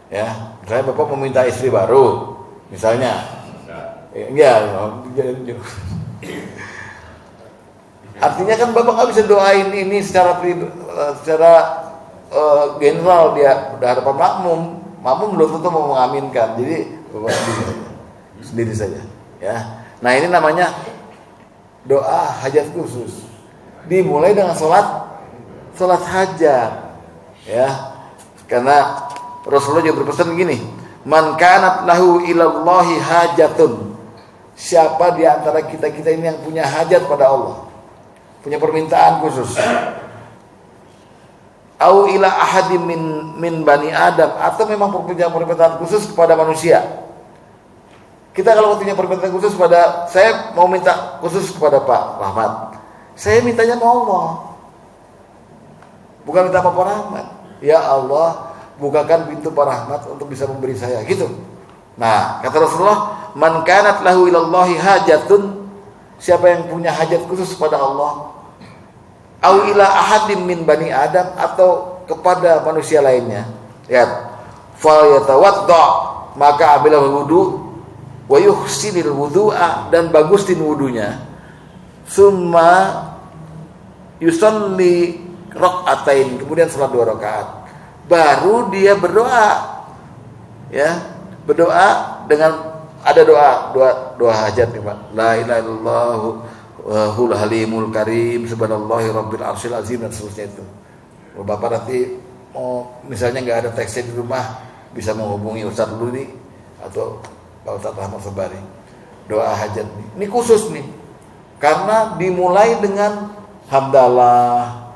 Ya, misalnya Bapak mau minta istri baru, misalnya. Enggak. Artinya kan Bapak nggak bisa doain ini secara general, dia udah hadapan makmum belum tentu mau mengaminkan. Jadi Bapak sendiri saja. Ya. Nah ini namanya doa hajat khusus. Dimulai dengan sholat hajat. Ya. Karena Rasulullah juga berpesan begini, man kanat lahu ilallahi hajatun. Siapa di antara kita ini yang punya hajat pada Allah, punya permintaan khusus, au ila ahadim min bani Adam, atau memang punya permintaan khusus kepada manusia. Kita kalau punya permintaan khusus pada, saya mau minta khusus kepada Pak Rahmat, saya mintanya sama Allah, bukan minta sama Pak Rahmat. Ya Allah, bukakan pintu Pak Rahmat untuk bisa memberi saya, gitu. Nah, kata Rasulullah, man kanat lahu ilallahi hajatun, siapa yang punya hajat khusus kepada Allah, au ila ahadim min bani Adam, atau kepada manusia lainnya, lihat, fal yatawadda, maka ambillah wudu, wa yuhsinil wudu'a, dan bagustin wudunya, summa yusalli rak'atain, kemudian salat 2 rakaat, baru dia berdoa. Ya, berdoa dengan ada doa hajat nih Pak. La ilaha illallah hul halimul karim subhanallahi rabbil arsyil azim, dan seterusnya itu. Kalau Bapak nanti mau misalnya nggak ada teksnya di rumah, bisa menghubungi Ustaz dulu nih atau Pak Ustaz Ahmad Sobari. Doa hajat nih. Ini khusus nih. Karena dimulai dengan hamdalah,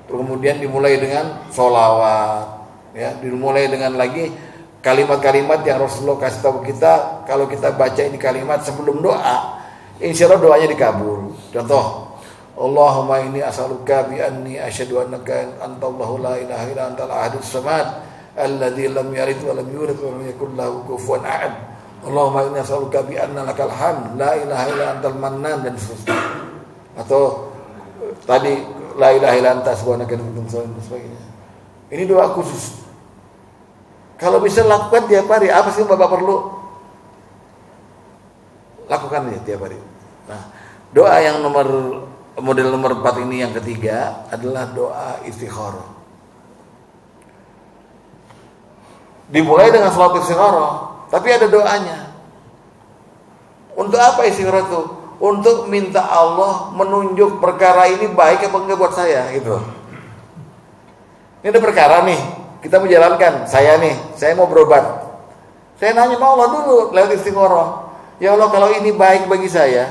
kemudian dimulai dengan sholawat, ya, dimulai dengan lagi kalimat-kalimat yang Rasulullah kasih tahu kita. Kalau kita baca ini kalimat sebelum doa, insya Allah doanya dikabul. Contoh, Allahumma inni as'aluka bi anni asyhadu annaka antallahu la ilaha illa antal ahadus samad alladzi lam yalid wa lam yulad wa lam yakul lahu kufuwan ahad. Allahumma inni as'aluka bi anna lakal hamd la ilaha illa antal mannan, dan seterusnya. Atau tadi la ilaha illa anta subhanaka inni kuntu minadz sebagainya. Ini doa khusus. Kalau bisa lakukan tiap hari, apa sih Bapak perlu? Lakukan ya tiap hari. Nah, doa yang model nomor 4 ini yang ketiga adalah doa istikharah. Dimulai dengan salat istikharah, tapi ada doanya. Untuk apa istikharah itu? Untuk minta Allah menunjuk perkara ini baik apa enggak buat saya, gitu. Ini ada perkara nih, kita menjalankan. Saya mau berobat. Saya nanya sama Allah dulu lewat istikharah. Ya Allah, kalau ini baik bagi saya,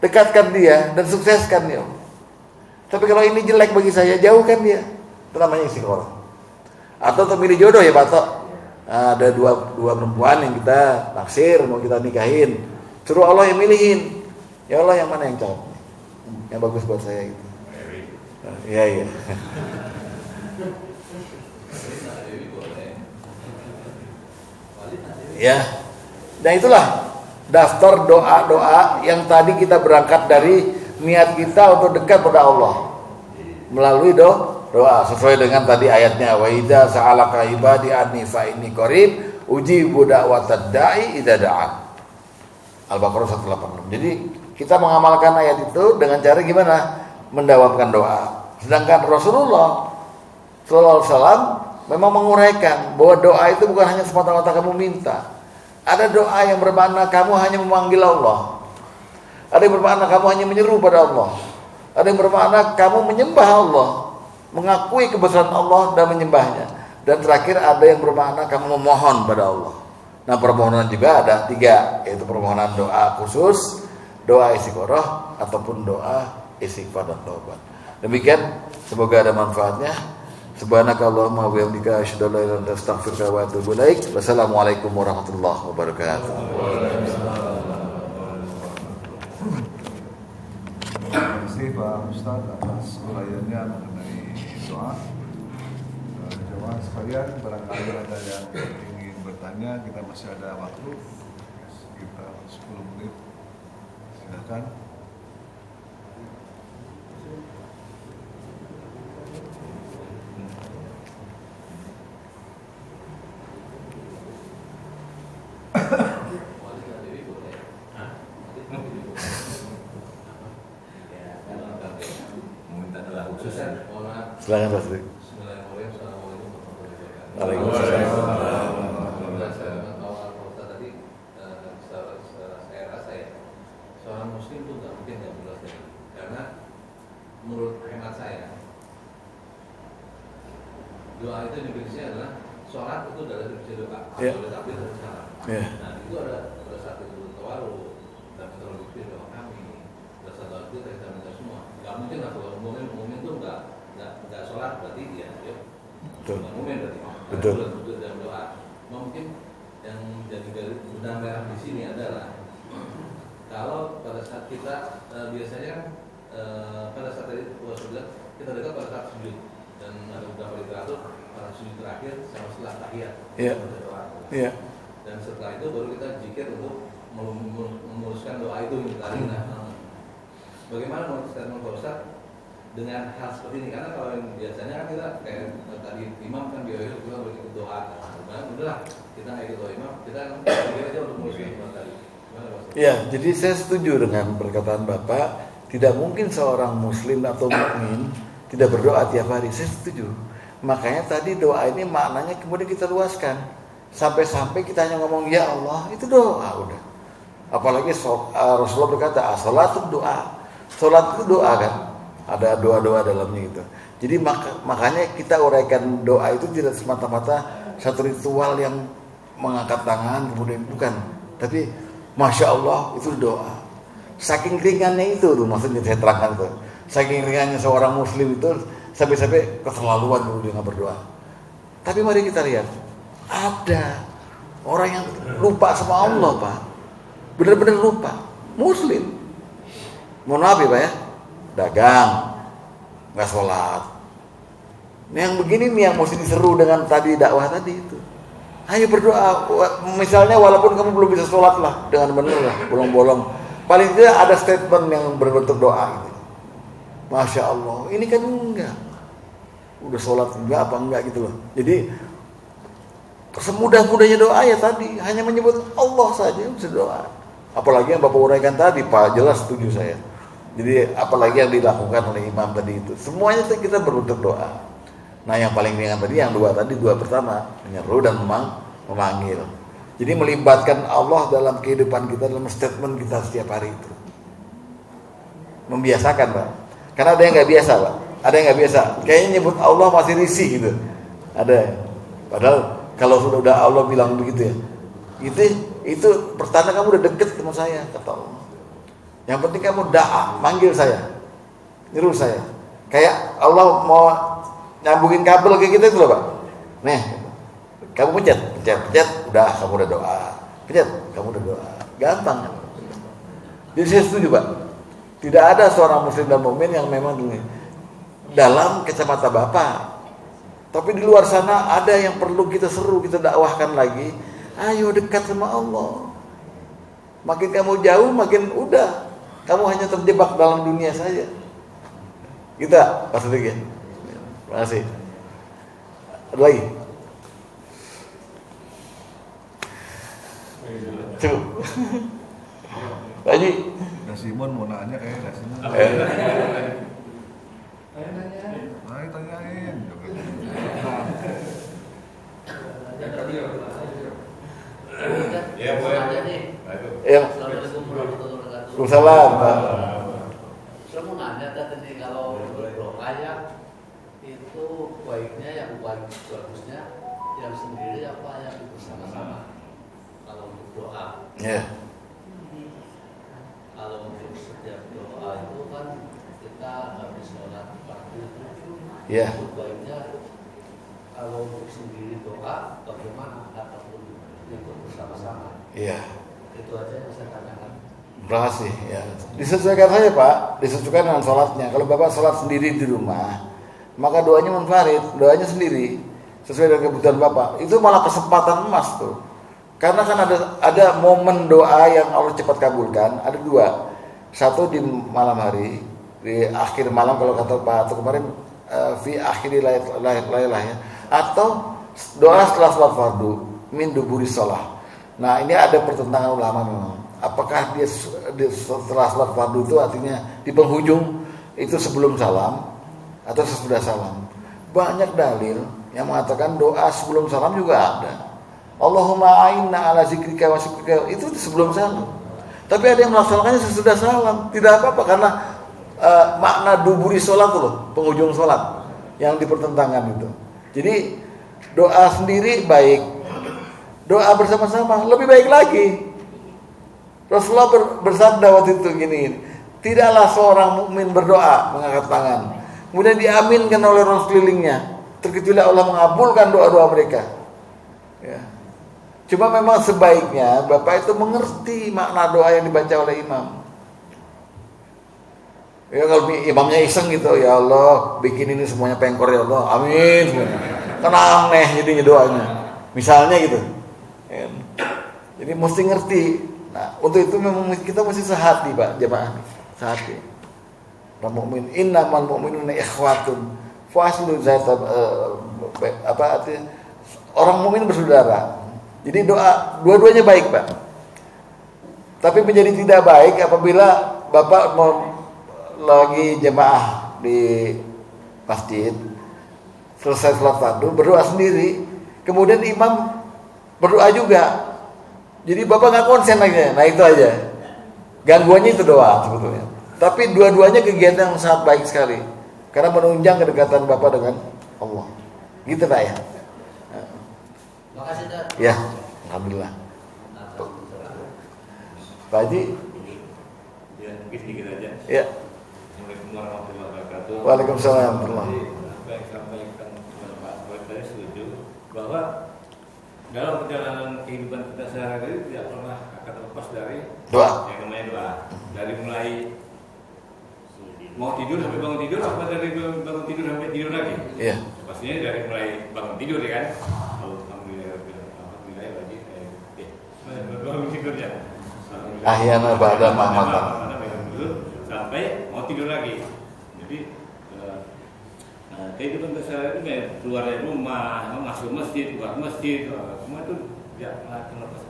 dekatkan dia dan sukseskan dia. Tapi kalau ini jelek bagi saya, jauhkan dia. Itu namanya istikharah. Atau memilih jodoh ya Pak Tok. Nah, ada dua perempuan yang kita naksir, mau kita nikahin. Suruh Allah yang milihin. Ya Allah, yang mana yang cocok? Yang bagus buat saya gitu. Iya. Ya. Nah itulah daftar doa-doa yang tadi kita berangkat dari niat kita untuk dekat pada Allah melalui doa sesuai dengan tadi ayatnya, wa idza sa'alaka ibadi anni fa inni qarib ujibu da'watad da'i idza da'an. Al-Baqarah 186. Jadi kita mengamalkan ayat itu dengan cara gimana? Mendawamkan doa. Sedangkan Rasulullah sallallahu alaihi wasallam memang menguraikan bahwa doa itu bukan hanya semata-mata kamu minta. Ada doa yang bermakna kamu hanya memanggil Allah. Ada yang bermakna kamu hanya menyeru pada Allah. Ada yang bermakna kamu menyembah Allah, mengakui kebesaran Allah dan menyembahnya. Dan terakhir ada yang bermakna kamu memohon pada Allah. Nah, permohonan juga ada 3, yaitu permohonan doa khusus, doa istikharah, ataupun doa istighfar dan taubat. Demikian, semoga ada manfaatnya. Subhanakallahumma wa bihamdika asyhadu an la ilaha illa anta astaghfiruka wa atubu ilaik. Wassalamualaikum warahmatullahi wabarakatuh. Terima kasih Pak Ustadz atas uraiannya mengenai doa. Jemaah sekalian, barangkali ada yang ingin bertanya, kita masih ada waktu sekitar 10 menit. Silakan. Silakan Pak Sri. Waalaikumsalam. Saya rasa ya, seorang muslim itu nggak mungkin nggak belajar, karena menurut hemat saya, doa itu definisinya adalah sholat itu adalah definisi doa. Oleh tapi harus salah. Nah itu ada saat itu tawaru dan metodologi doa kami. Pada saat itu kita minta semua. Nggak mungkin lah kalau umumnya itu nggak sholat berarti dia nggak umum berarti. Betul. Dalam doa. Mungkin yang jadi benang merah di sini adalah kalau pada saat kita biasanya kan pada saat tadi puasa bilang kita dekat pada saat sujud, dan ada beberapa literatur pada sujud terakhir sama setelah tahiyat. Iya. Iya. Dan setelah itu baru kita zikir untuk memuluskan doa itu tadi. Nah, bagaimana menurut statement Pak Ustaz dengan hal seperti ini? Karena kalau yang biasanya kan kita kayak tadi imam kan biasanya kita berikut doa. Nah, udahlah kita nggak ikut doa imam, kita kan zikir aja untuk memuluskan doa tadi. Ya, jadi saya setuju dengan perkataan Bapak. Tidak mungkin seorang muslim atau mukmin tidak berdoa tiap hari. Saya setuju. Makanya tadi doa ini maknanya kemudian kita luaskan. Sampai-sampai kita hanya ngomong ya Allah, itu doa udah. Apalagi Rasulullah berkata, as-salatu doa. Salat itu doa kan? Ada doa-doa dalamnya gitu. Jadi makanya kita uraikan doa itu tidak semata-mata satu ritual yang mengangkat tangan kemudian bukan, tapi masya Allah itu doa. Saking ringannya itu tuh maksudnya saya terangkan tuh. Saking ringannya seorang muslim itu sampai keterlaluan dulu dia nggak berdoa. Tapi mari kita lihat, ada orang yang lupa sama Allah Pak, benar-benar lupa. Muslim, mohon maaf ya Pak ya, dagang, nggak sholat. Nah, yang begini nih yang mesti diseru dengan tadi dakwah tadi itu. Ayo berdoa, misalnya walaupun kamu belum bisa sholat lah dengan benar lah, bolong-bolong. Paling tidak ada statement yang berbentuk doa gitu. Masya Allah, ini kan enggak. Udah sholat enggak apa enggak gitu loh. Jadi semudah-mudahnya doa ya tadi, hanya menyebut Allah saja bisa doa. Apalagi yang Bapak uraikan tadi, Pak, jelas setuju saya. Jadi apalagi yang dilakukan oleh imam tadi itu, semuanya kita berbentuk doa. Nah yang paling ringan tadi, yang dua pertama, menyeru dan memanggil. Jadi melibatkan Allah dalam kehidupan kita, dalam statement kita setiap hari itu. Membiasakan Pak. Karena ada yang nggak biasa Pak. Ada yang nggak biasa. Kayaknya nyebut Allah masih risih gitu. Ada. Padahal kalau sudah Allah bilang begitu ya, itu pertanda kamu udah deket sama saya kata Allah. Yang penting kamu manggil saya, nyuruh saya. Kayak Allah mau nyambungin kabel kayak gitu loh Pak. Nih, kamu pencet, udah kamu udah doa. Pencet, kamu udah doa. Gampang. Jadi saya setuju Pak. Tidak ada seorang muslim dan mukmin yang memang dalam kacamata Bapak. Tapi di luar sana ada yang perlu kita seru, kita dakwahkan lagi. Ayo dekat sama Allah. Makin kamu jauh, makin udah. Kamu hanya terjebak dalam dunia saja. Kita, Pak Siddiq. Terima kasih. Ada lagi? Cukup. Lagi. Nah Simon mau nanya Nah Simon. Ayo tanyain. Ya boleh. Yang Assalamualaikum warahmatullahi wabarakatuh. Waalaikumsalam. Saya mau nanya tadi kalau berdoa ya itu baiknya yang paling bagusnya yang sendiri apa yang bersama-sama kalau untuk doa. Ya. Kalau untuk setiap doa itu kan kita habis sholat fardu itu. Ya. Itu baiknya kalau untuk sendiri doa bagaimana ataupun itu bersama-sama. Iya. Itu aja yang saya tanyakan. Terima kasih. Ya. Disesuaikan saja Pak, disesuaikan dengan sholatnya. Kalau Bapak sholat sendiri di rumah, maka doanya munfarid, doanya sendiri sesuai dengan kebutuhan Bapak. Itu malah kesempatan emas tuh. Karena kan ada momen doa yang Allah cepat kabulkan. Ada dua. Satu di malam hari, di akhir malam kalau kata Pak atau kemarin fi akhiri lailah ya. Atau doa setelah sholat fardu min duburi sholah. Nah ini ada pertentangan ulama memang. Apakah dia setelah sholat fardu itu artinya di penghujung itu sebelum salam atau sesudah salam? Banyak dalil yang mengatakan doa sebelum salam juga ada. Allahumma a'inna ala zikrika wa syukrika itu sebelum salam. Tapi ada yang melaksanakannya sesudah salam. Tidak apa-apa karena makna duburi sholat loh, penghujung sholat yang dipertentangkan itu. Jadi doa sendiri baik, doa bersama-sama lebih baik lagi. Rasulullah bersabda waktu itu gini, tidaklah seorang mukmin berdoa mengangkat tangan kemudian diaminkan oleh orang sekelilingnya terkecuali Allah mengabulkan doa-doa mereka. Ya. Cuma memang sebaiknya Bapak itu mengerti makna doa yang dibaca oleh imam. Ya kalau imamnya iseng gitu, ya Allah bikin ini semuanya pengkor ya Allah, amin. Kan aneh jadinya doanya. Misalnya gitu. Ya. Jadi mesti ngerti. Nah, untuk itu memang kita mesti sehati Pak, jemaah. Sehati. Orang mukmin innamal mu'minuna ikhwatun. Faslu zata apa artinya? Orang mukmin bersaudara. Jadi doa dua-duanya baik, Pak. Tapi menjadi tidak baik apabila Bapak mau lagi jemaah di masjid selesai sholat fardu berdoa sendiri, kemudian imam berdoa juga. Jadi Bapak nggak konsen lagi. Nah itu aja. Gangguannya itu doa sebetulnya. Tapi dua-duanya kegiatan yang sangat baik sekali. Karena menunjang kedekatan Bapak dengan Allah. Gitu Pak ya. Makasih Ustaz. Ya, alhamdulillah. Pak Haji. Ya, mungkin sedikit aja. Ya. Assalamualaikum warahmatullahi wabarakatuh. Waalaikumsalam warahmatullahi Jadi, apa yang disampaikan oleh Pak Boy, saya setuju bahwa dalam perjalanan kehidupan kita sehari-hari tidak pernah akan lepas dari Doa. yang namanya doa. Dari mulai mau tidur sampai bangun tidur, apa dari bangun tidur sampai tidur lagi? Iya. Pastinya dari mulai bangun tidur ya kan. Alhamdulillah lagi bangun tidur ya. Ahyana ba'da mamatan. Sampai mau tidur lagi. Jadi kehidupan keseharian itu kayak keluar dari rumah, masuk masjid, keluar masjid, semua itu tidak akan lepas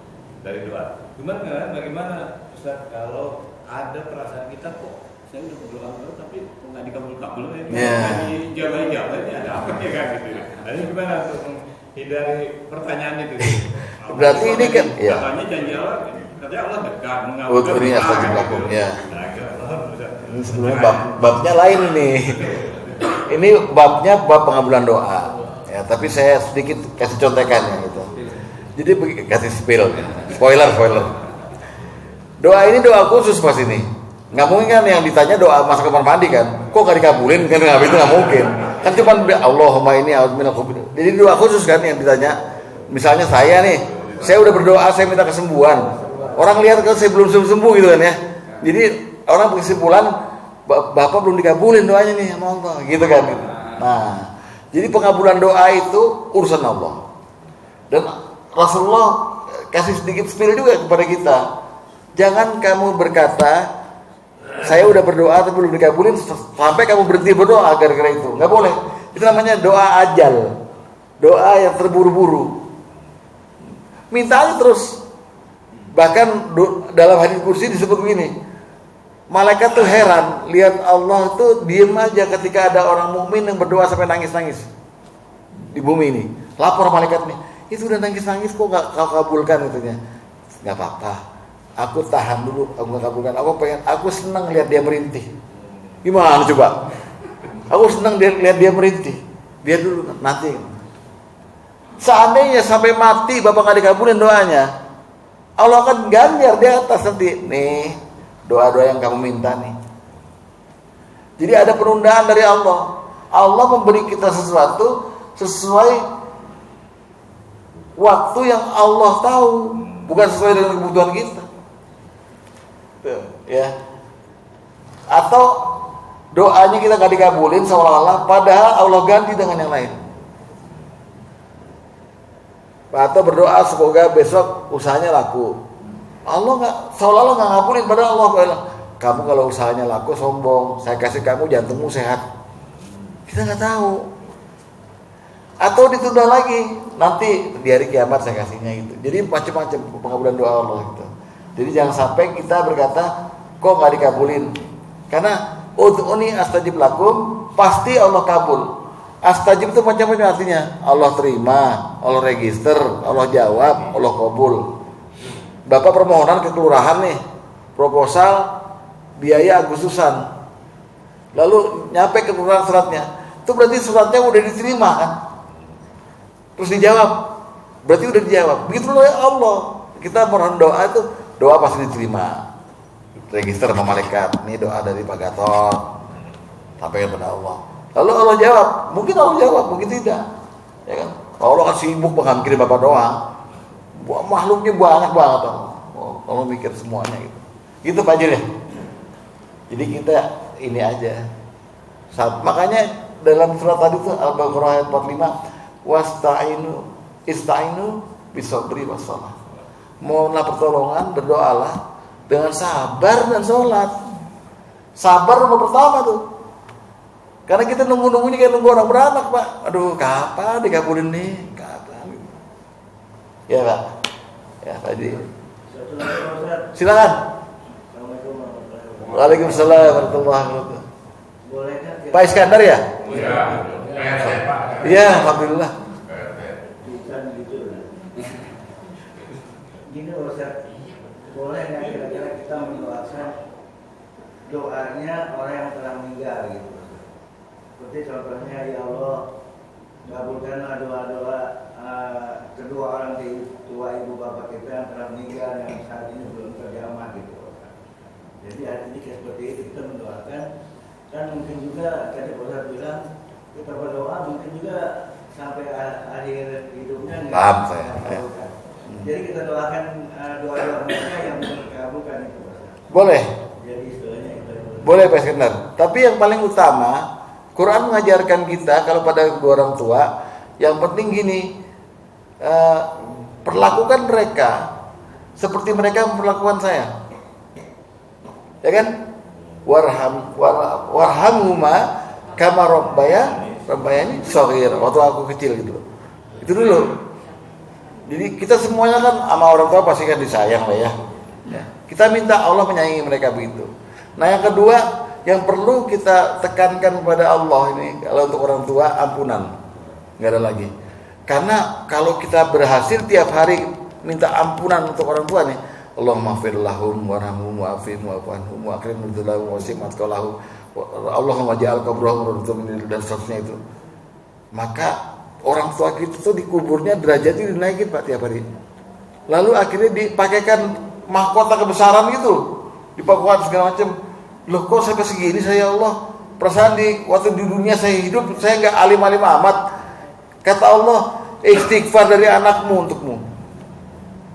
dari doa. Cuman bagaimana Ustaz kalau ada perasaan kita kok saya udah berdoa tapi kok nggak dikabul-kabul ya? Nggak dijawab-jawab ya ada apa ya kan gitu. Jadi gimana untuk menghindari pertanyaan itu? Berarti ini kan ya. Katanya janji Allah, katanya Allah dekat mengabulkan. Ini astajib lakum ya. Nah, Ini sebenarnya babnya lain ini. Ini babnya bab pengabulan doa. Ya, tapi saya sedikit kasih contekan ya gitu. Jadi kasih spoiler. Doa ini doa khusus pas ini. Nggak mungkin kan yang ditanya doa masa kamar mandi kan? Kok nggak dikabulin kan? Itu nggak mungkin. Kan cuma Allahumma ini a'udzuminal khubuthi. Jadi doa khusus kan yang ditanya. Misalnya saya nih, saya udah berdoa, saya minta kesembuhan. Orang lihat kan saya belum sembuh gitu kan ya. Jadi orang berkesimpulan Bapak belum dikabulin doanya nih sama Allah, gitu kan. Nah, jadi pengabulan doa itu urusan Allah. Dan Rasulullah kasih sedikit spill juga kepada kita. Jangan kamu berkata, saya udah berdoa tapi belum dikabulin sampai kamu berhenti berdoa gara-gara itu. Nggak boleh. Itu namanya doa ajal. Doa yang terburu-buru. Minta aja terus. Bahkan dalam hadis kursi disebut begini. Malaikat tuh heran lihat Allah tuh diem aja ketika ada orang mukmin yang berdoa sampai nangis-nangis di bumi ini. Lapor malaikat nih, itu udah nangis-nangis kok nggak kau kabulkan katanya. Nggak apa-apa, aku tahan dulu, aku nggak kabulkan. Aku senang lihat dia merintih. Gimana coba? Aku senang lihat dia merintih. Biar dulu nanti. Seandainya sampai mati Bapak nggak dikabulin doanya, Allah akan ganjar di atas nanti. Nih doa-doa yang kamu minta nih. Jadi ada penundaan dari Allah. Allah memberi kita sesuatu sesuai waktu yang Allah tahu, bukan sesuai dengan kebutuhan kita. Ya. Atau doanya kita nggak dikabulin seolah-olah, padahal Allah ganti dengan yang lain. Atau berdoa semoga besok usahanya laku. Allah nggak, seolah-olah nggak ngabulin, padahal Allah bilang, kamu kalau usahanya laku sombong, saya kasih kamu jantungmu sehat. Kita nggak tahu. Atau ditunda lagi, nanti di hari kiamat saya kasihnya gitu. Jadi macam-macam pengabulan doa Allah gitu. Jadi jangan sampai kita berkata, kok nggak dikabulin? Karena ud'uni astajib lakum, pasti Allah kabul. Astajib itu macam-macam artinya. Allah terima, Allah register, Allah jawab, Allah kabul. Bapak permohonan ke kelurahan nih, proposal biaya Agustusan. Lalu nyampe ke kelurahan suratnya. Itu berarti suratnya udah diterima kan? Terus dijawab. Berarti udah dijawab. Begitu ya Allah. Kita mohon doa itu, doa pasti diterima. Register sama malaikat. Ini doa dari Pak Gatot. Sampaikan kepada Allah. Lalu Allah jawab, mungkin Allah jawab, mungkin tidak, ya kan? Allah kan sibuk mengirim Bapak doa, makhluknya banyak banget, Allah mikir semuanya gitu. Gitu Pak Jil ya. Jadi kita ini aja. Makanya dalam surat tadi tuh Al-Baqarah ayat 45, ista'inu bisabri wassalah. Mohonlah pertolongan, berdoalah dengan sabar dan sholat. Sabar nomor pertama tuh. Karena kita nunggu-nunggunya kayak nunggu orang beranak Pak. Aduh kapan dikabulin nih? Kapan? Ya Pak. Ya Pak Haji. Silakan. Waalaikumsalam warahmatullahi wabarakatuh. Pak Iskandar ya? Iya, alhamdulillah. Gini Ustaz, boleh nggak kira-kira kita mendoakan doanya orang yang telah meninggal gitu? Seperti contohnya, ya Allah, kabulkanlah doa-doa kedua orang tua ibu bapak kita yang telah meninggal yang saat ini belum terjamah gitu. Jadi artinya kayak seperti itu kita mendoakan, dan mungkin juga tadi Pak Ustaz bilang kita berdoa mungkin juga sampai akhir hidupnya Paham saya. dikabulkan. Jadi kita doakan doa-doa mereka yang dikabulkan itu Pak Ustaz. Boleh. Jadi istilahnya itu. Boleh Pak Iskandar. Tapi yang paling utama, Quran mengajarkan kita kalau pada kedua orang tua, yang penting gini, perlakukan mereka seperti mereka memperlakukan saya. Ya kan? Warhamhuma kama rabbayani shaghir, waktu aku kecil gitu. Itu dulu. Jadi kita semuanya kan sama orang tua pasti kan disayang lah ya. Kita minta Allah menyayangi mereka begitu. Nah yang kedua yang perlu kita tekankan kepada Allah ini, kalau untuk orang tua ampunan, nggak ada lagi. Karena kalau kita berhasil tiap hari minta ampunan untuk orang tua nih, Allahumma fir lahum warhamhum wa'afihim wa'fu anhum wa akrim nuzulahu wa wasi' madkhalahu Allahumma ja'al qabrahum rawdatan min dan seterusnya itu. Maka orang tua kita tuh di kuburnya derajatnya dinaikin Pak tiap hari. Lalu akhirnya dipakaikan mahkota kebesaran gitu, dipakukan segala macam. Loh kok sampai segini saya Allah? Perasaan waktu di dunia saya hidup saya nggak alim-alim amat. Kata Allah, istighfar dari anakmu untukmu.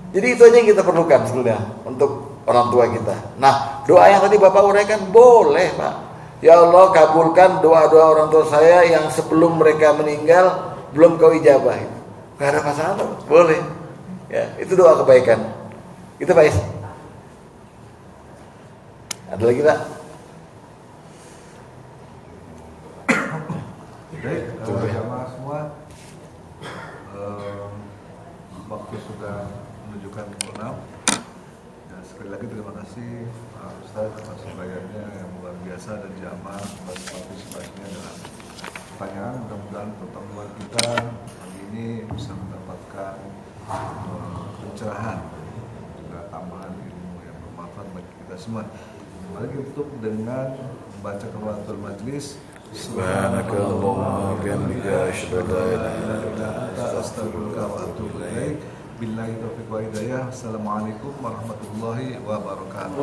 Jadi itu aja yang kita perlukan sebenarnya untuk orang tua kita. Nah, doa yang tadi Bapak uraikan boleh, Pak. Ya Allah, kabulkan doa-doa orang tua saya yang sebelum mereka meninggal belum kau ijabah. Gak ada masalah, boleh. Ya, itu doa kebaikan. Itu Pak Is. Ada lagi Pak? Baik, jamaah semua, waktu sudah menunjukkan pukul 6. Dan sekali lagi terima kasih Pak Ustaz atas sembahyangnya yang luar biasa dan jamaah atas partisipasinya dalam pertanyaan. Mudah-mudahan pertemuan kita hari ini bisa mendapatkan pencerahan juga tambahan ilmu yang bermanfaat bagi kita semua. Mari kita tutup dengan membaca kafaratul majlis. Subhanakallahumma wa bihamdika asyhadu an la ilaha illa anta astaghfiruka wa atubu ilaik. Billahi taufiq wa hidayah. Assalamualaikum warahmatullahi wabarakatuh.